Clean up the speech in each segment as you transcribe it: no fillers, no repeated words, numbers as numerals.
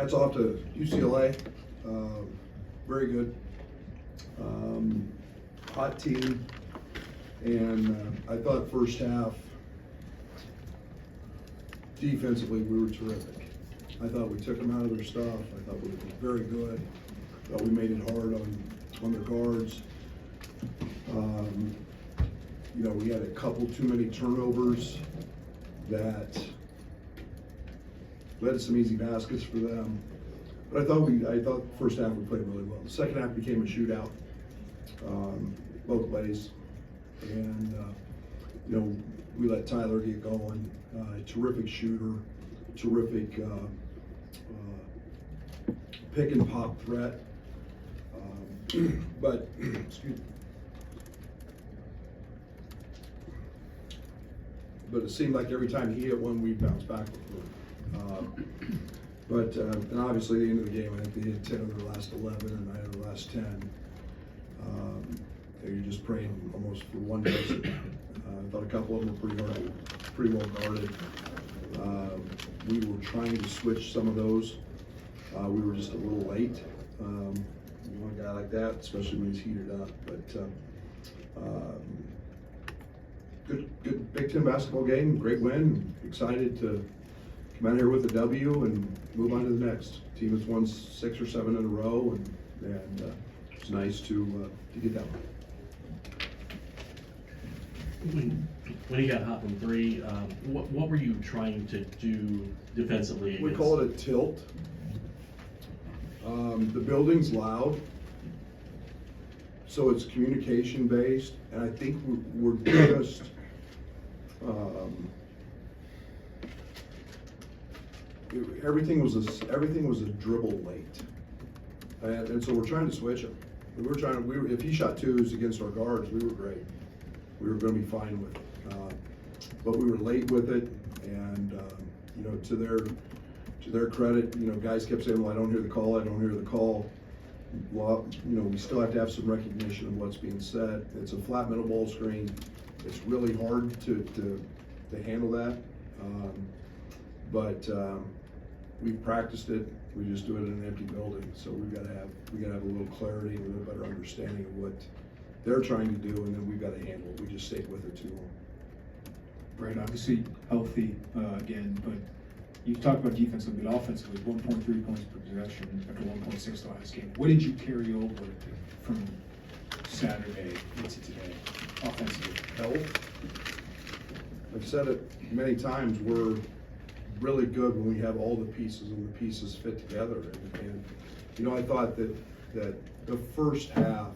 hats off to UCLA, very good, hot team, and I thought first half, defensively, we were terrific. I thought we took them out of their stuff. I thought we were very good. I thought we made it hard on their guards. You know, we had a couple too many turnovers that led to some easy baskets for them. But I thought first half we played really well. The second half became a shootout, both ways, and you know, we let Tyler get going. Terrific shooter, terrific pick and pop threat. But excuse me. But it seemed like every time he hit one, we bounced back with him. And obviously, at the end of the game, I think they hit 10 of their last 11 and 9 of their last 10. You're just praying almost for one person. I thought a couple of them were pretty well guarded. We were trying to switch some of those. We were just a little late. You want a guy like that, especially when he's heated up. But good Big Ten basketball game, great win. Excited to come out here with a W and move on to the next. Team has won 6 or 7 in a row, and it's nice to get that one. When he got hot from three, what were you trying to do defensively? We call it a tilt. The building's loud, so it's communication based, and I think we're just everything was a dribble late, and so we're trying to switch him. If he shot twos against our guards, we were great. We were going to be fine with it, but we were late with it, and you know, to their credit, you know, guys kept saying, "Well, I don't hear the call. I don't hear the call." Well, you know, we still have to have some recognition of what's being said. It's a flat middle ball screen. It's really hard to handle that, but we've practiced it. We just do it in an empty building, so we got to have a little clarity and a little better understanding of what they're trying to do, and then we've got to handle it. We just stayed with it too long. Brad, obviously healthy again, but you've talked about defensively, but offensively, 1.3 points per possession after 1.6 the last game. What did you carry over from Saturday into today, offensively? Health. I've said it many times, we're really good when we have all the pieces and the pieces fit together. And you know, I thought that the first half,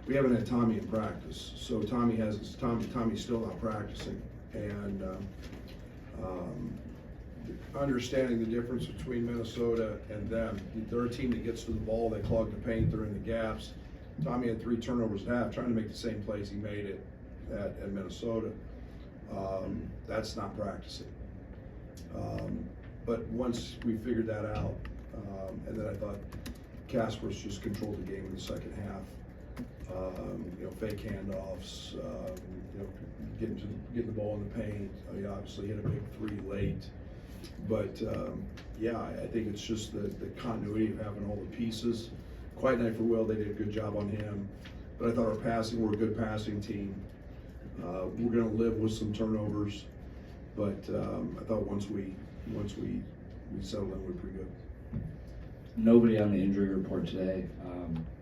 we haven't had Tommy in practice, so Tommy's still not practicing, and understanding the difference between Minnesota and them. They're a team that gets to the ball, they clog the paint, they're in the gaps. Tommy had 3 turnovers at half, trying to make the same plays he made it at Minnesota. That's not practicing. But once we figured that out, and then I thought Kasper's just controlled the game in the second half. You know, fake handoffs, you know, getting the ball in the paint. He obviously hit a big 3 late, but yeah, I think it's just the continuity of having all the pieces. Quiet night for Will, they did a good job on him, but I thought our passing, we're a good passing team. We're going to live with some turnovers, but I thought once we settled in, we were pretty good. Nobody on the injury report today,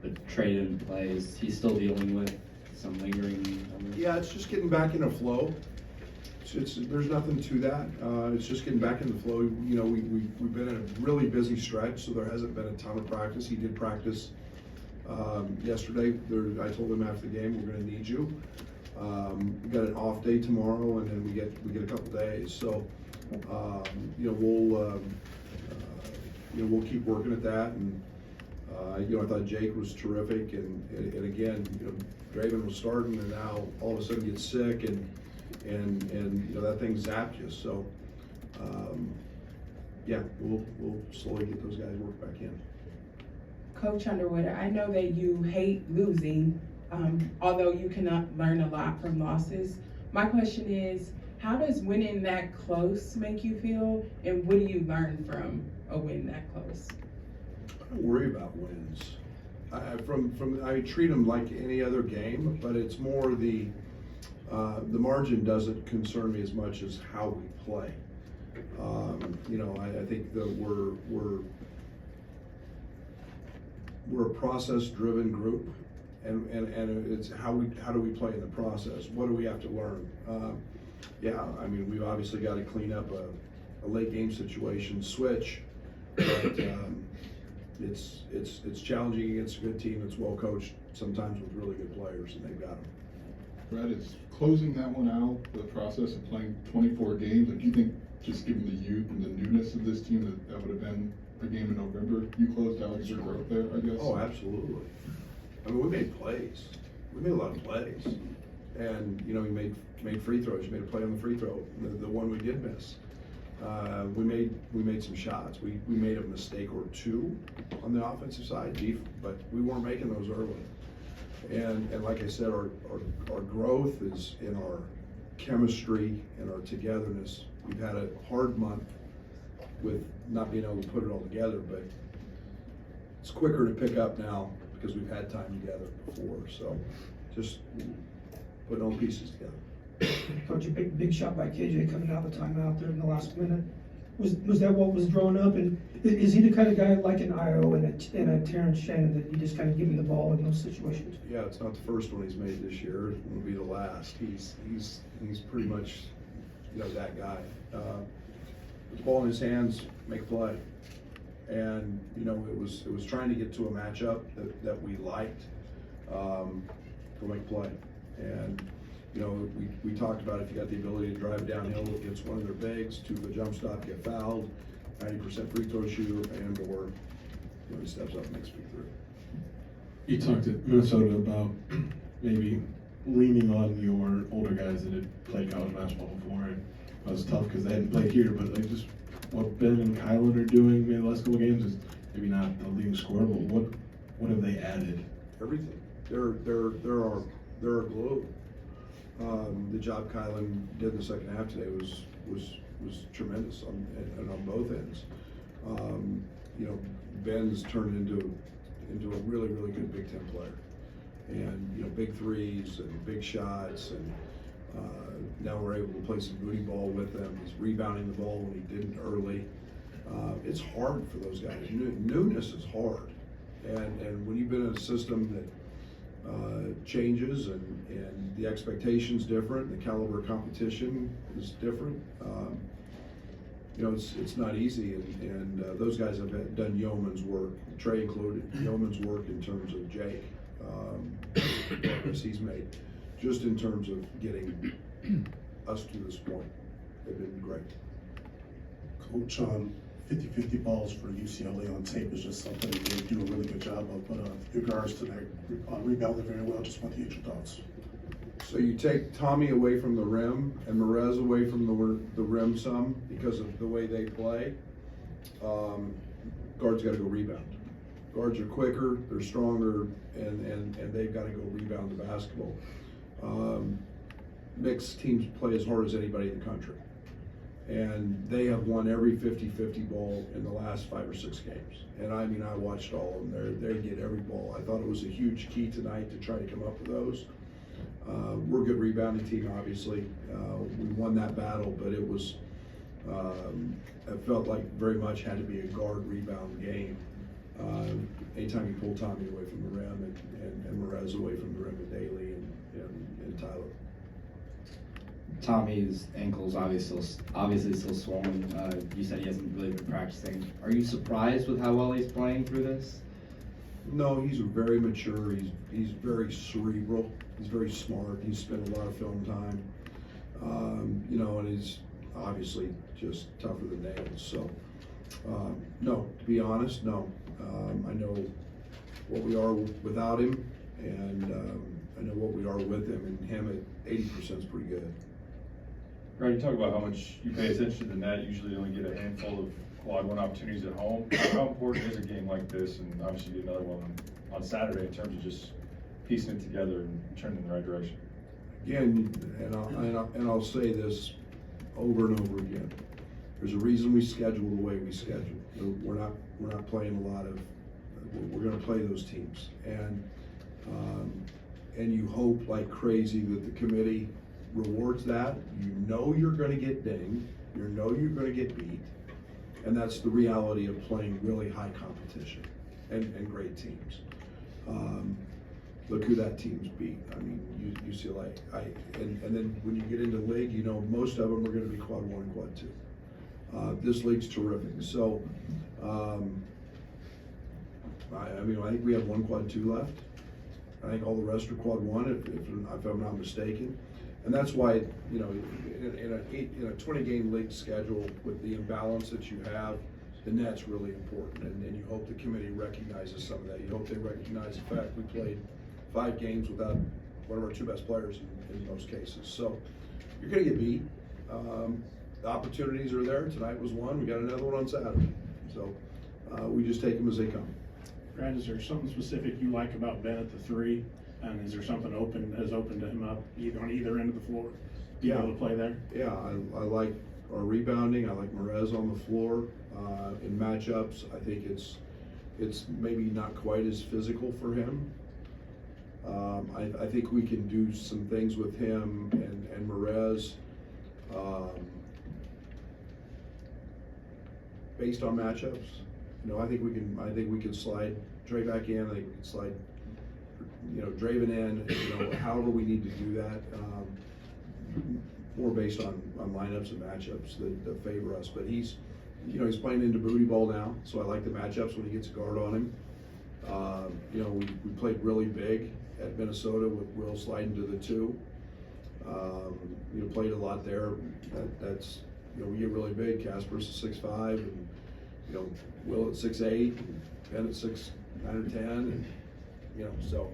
but Traden plays. He's still dealing with some lingering illness. Yeah, it's just getting back in a flow. There's nothing to that. It's just getting back in the flow. You know, we've been in a really busy stretch, so there hasn't been a ton of practice. He did practice yesterday. I told him after the game, we're going to need you. We got an off day tomorrow, and then we get a couple days. So, you know, we'll keep working at that. And you know, I thought Jake was terrific, and again, you know, Draven was starting, and now all of a sudden gets sick, and you know, that thing zapped you. So, yeah, we'll slowly get those guys worked back in. Coach Underwood, I know that you hate losing, although you cannot learn a lot from losses. My question is, How does winning that close make you feel, and what do you learn from a win that close? I don't worry about wins. I treat them like any other game, but it's more the margin doesn't concern me as much as how we play. I think that we're a process-driven group, and it's how do we play in the process? What do we have to learn? We've obviously got to clean up a late game situation, switch, but it's challenging against a good team that's well coached, sometimes with really good players, and they've got them. Brad, is closing that one out, the process of playing 24 games, do you think, just given the youth and the newness of this team, that would have been a game in November? You closed out your growth there, I guess? Oh, absolutely. We made plays. We made a lot of plays. And, we made free throws. You made a play on the free throw, the one we did miss. We made some shots. We made a mistake or two on the offensive side, but we weren't making those early. And like I said, our growth is in our chemistry and our togetherness. We've had a hard month with not being able to put it all together, but it's quicker to pick up now because we've had time together before. So just putting all pieces together. Coach, a big shot by KJ coming out of the timeout there in the last minute. Was that what was drawn up? And is he the kind of guy like an Io and a Terrence Shannon that you just kind of give him the ball in those situations? Yeah, it's not the first one he's made this year. It will be the last. He's pretty much that guy. Put the ball in his hands, make a play. And it was trying to get to a matchup that we liked. Go make a play. And we talked about if you got the ability to drive downhill against one of their bigs, 2 for the jump stop, get fouled, 90% free throw shooter, and/or he steps up and makes free throw. You talked at Minnesota about maybe leaning on your older guys that had played college basketball before, and it was tough because they hadn't played here. But like just what Ben and Kylan are doing maybe the last couple of games is maybe not the leading scorer, but what have they added? Everything. They're our glue. The job Kylan did in the second half today was tremendous on both ends. Ben's turned into a really, really good Big Ten player, and big threes and big shots, and now we're able to play some booty ball with them. He's rebounding the ball when he didn't early. It's hard for those guys. Newness is hard, and when you've been in a system that changes and the expectation's different, the caliber of competition is different. It's not easy, and those guys have done yeoman's work, Trey included, yeoman's work in terms of Jake, progress he's made, just in terms of getting us to this point. They've been great. Coach, 50-50 balls for UCLA on tape is just something that they do a really good job of, but your guards today rebounded very well. Just want to get your thoughts. So you take Tommy away from the rim and Merez away from the rim some because of the way they play. Guards got to go rebound. Guards are quicker, they're stronger, and they've got to go rebound the basketball. Mixed teams play as hard as anybody in the country. And they have won every 50-50 ball in the last 5 or 6 games. And I watched all of them. They get every ball. I thought it was a huge key tonight to try to come up with those. We're a good rebounding team, obviously. We won that battle, but it was, it felt like very much had to be a guard rebound game. Anytime you pull Tommy away from the rim and Merez away from the rim with Daly and Tyler. Tommy's ankle's obviously still swollen. You said he hasn't really been practicing. Are you surprised with how well he's playing through this? No, he's very mature. He's very cerebral. He's very smart. He's spent a lot of film time. And he's obviously just tougher than nails. So, no, to be honest, no. I know what we are without him, and I know what we are with him, and him at 80% is pretty good. Brad, you talk about how much you pay attention to the net. Usually you only get a handful of quad one opportunities at home. How important is a game like this, and obviously another one on Saturday, in terms of just piecing it together and turning in the right direction? Again, and I'll say this, over and over again. There's a reason we schedule the way we schedule. We're not playing a lot of, we're gonna play those teams. And you hope like crazy that the committee rewards that. You know you're gonna get dinged, you know you're gonna get beat, and that's the reality of playing really high competition and great teams. Look who that team's beat. I mean, UCLA. And then when you get into league, you know most of them are gonna be quad 1 and quad 2. This league's terrific. So, I think we have 1 quad 2 left. I think all the rest are quad 1, if I'm not mistaken. And that's why, you know, in a 20-game league schedule with the imbalance that you have, the net's really important. And you hope the committee recognizes some of that. You hope they recognize the fact we played 5 games without one of our 2 best players in most cases. So you're gonna get beat. The opportunities are there. Tonight was one. We got another one on Saturday. So we just take them as they come. Brad, is there something specific you like about Ben at the 3? And is there something has opened him up on either end of the floor? Be able to play there? Yeah, I like our rebounding. I like Merez on the floor. In matchups, I think it's maybe not quite as physical for him. I think we can do some things with him and Merez based on matchups. You know, I think we can slide Dre back in. I think we can slide, you know, Draven in. You know, however we need to do that. More based on lineups and matchups that favor us. But he's playing into booty ball now, so I like the matchups when he gets a guard on him. You know, we played really big at Minnesota with Will sliding to the 2. You know, played a lot there. That's you know, we get really big. Casper's 6'5", and you know, Will at 6'8", Ben at 6'9" or 10", and you know, so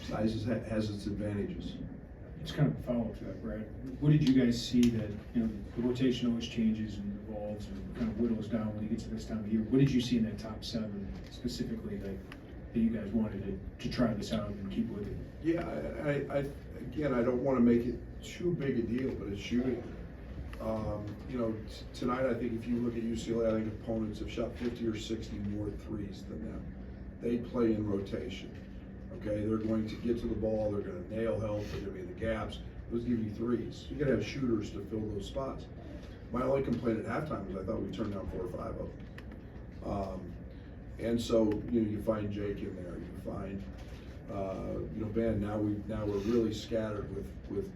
size has its advantages. It's kind of a follow-up to that, Brad. What did you guys see that, you know, the rotation always changes and evolves and kind of whittles down when you get to this time of year? What did you see in that top 7 specifically that you guys wanted to try this out and keep with it? Yeah, again, I don't want to make it too big a deal, but it's shooting. You know, tonight I think if you look at UCLA, I think opponents have shot 50 or 60 more threes than them. They play in rotation. Okay, they're going to get to the ball, they're going to nail help, they're going to be in the gaps. Those give you threes. You got to have shooters to fill those spots. My only complaint at halftime was I thought we turned down 4 or 5 of them. And so you know, you find Jake in there, you find you know, Ben. Now we're really scattered with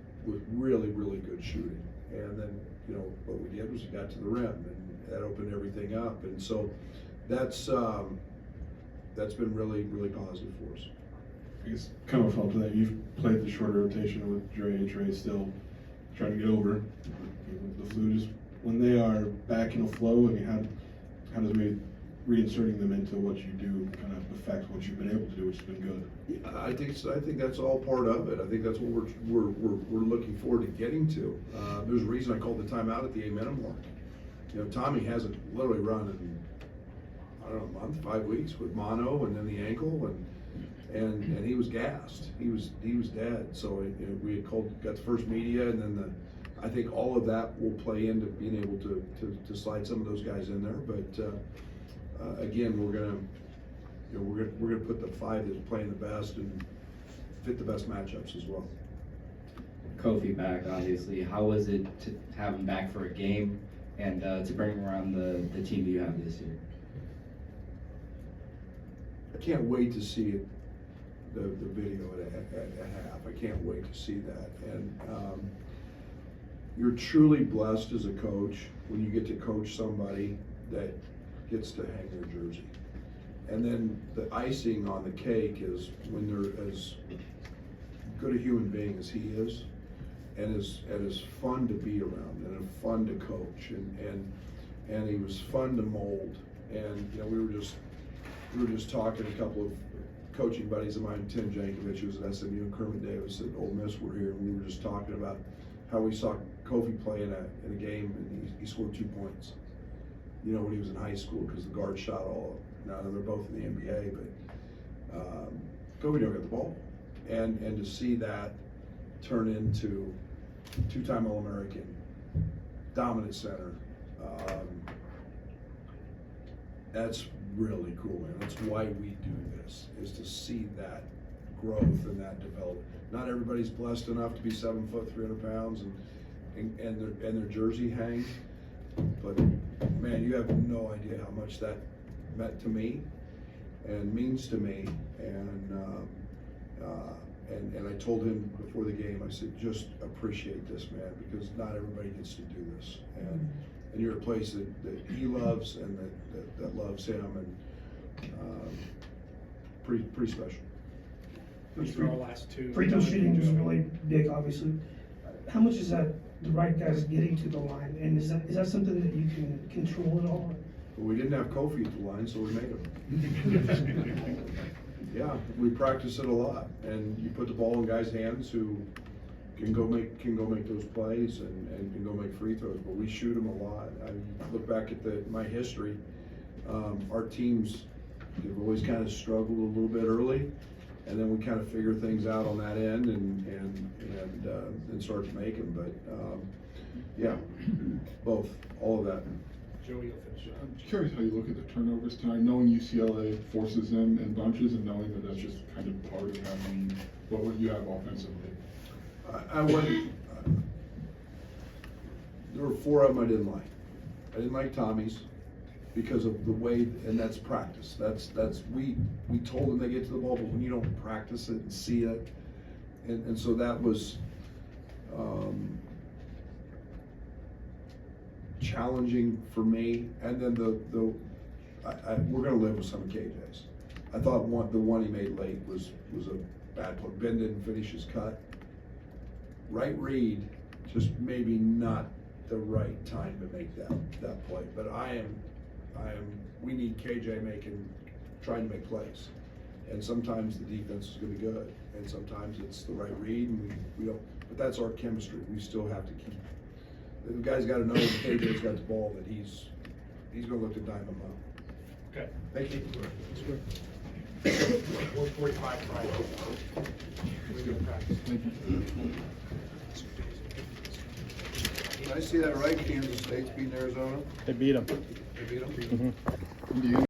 really good shooting. And then you know what we did was we got to the rim, and that opened everything up. And so that's been really positive for us. I guess kind of a follow to that. You've played the shorter rotation with Dre still trying to get over the flu. Just when they are back in a flow, I mean, how does maybe reinserting them into what you do kind of affect what you've been able to do, which has been good? Yeah, I think that's all part of it. I think that's what we're looking forward to getting to. There's a reason I called the timeout at the 8-minute mark. You know, Tommy hasn't literally run in, I don't know, a month, 5 weeks with mono and then the ankle, and he was gassed. He was dead. So we had got the first media, and then I think all of that will play into being able to slide some of those guys in there. But again, we're gonna put the 5 that's playing the best and fit the best matchups as well. Kofi back, obviously. How was it to have him back for a game and to bring him around the team that you have this year? I can't wait to see it, the video at half. I can't wait to see that. And you're truly blessed as a coach when you get to coach somebody that gets to hang their jersey. And then the icing on the cake is when they're as good a human being as he is, and as fun to be around, and fun to coach, and he was fun to mold. And you know, we were just talking, a couple of coaching buddies of mine, Tim Jankovic, who was at SMU, and Kermit Davis at Ole Miss, were here, and we were just talking about how we saw Kofi play in a game, and he scored 2 points. You know, when he was in high school, because the guard shot all of them. Now they're both in the NBA, but Kobe don't get the ball, and to see that turn into two-time All-American, dominant center. That's really cool, man. That's why we do this, is to see that growth and that development. Not everybody's blessed enough to be 7 foot, 300 pounds and their jersey hangs. But man, you have no idea how much that meant to me and means to me. And I told him before the game, I said, just appreciate this, man, because not everybody gets to do this. And you're a place that he loves and that loves him, and pretty special. For our last two. Free throw shooting was really big, obviously. How much is that the right guys getting to the line, and is that something that you can control at all? Well, we didn't have Kofi at the line, so we made him. Yeah, we practice it a lot, and you put the ball in guys' hands who can go make those plays and can go make free throws. But we shoot them a lot. I look back at my history. Our teams have always kind of struggled a little bit early, and then we kind of figure things out on that end and start to make them. But yeah, both, all of that. Joey will finish it. I'm curious how you look at the turnovers tonight, knowing UCLA forces them in bunches and knowing that that's just kind of part of having what you have offensively. I went. There were 4 of them I didn't like. I didn't like Tommy's because of the way, and that's practice. We told them they get to the ball, but when you don't practice it and see it, and so that was challenging for me. And then we're gonna live with some of KJ's. I thought the one he made late was a bad play. Ben didn't finish his cut. Right read, just maybe not the right time to make that play. But we need KJ trying to make plays. And sometimes the defense is gonna be good, and sometimes it's the right read, and we don't, but that's our chemistry. We still have to keep, the guy's gotta know when KJ's got the ball that he's gonna look to dime him up. Okay. Thank you. 1:45 Friday. We're gonna practice. Did I see that right? Kansas State's beating Arizona? They beat him. They beat them? Indiana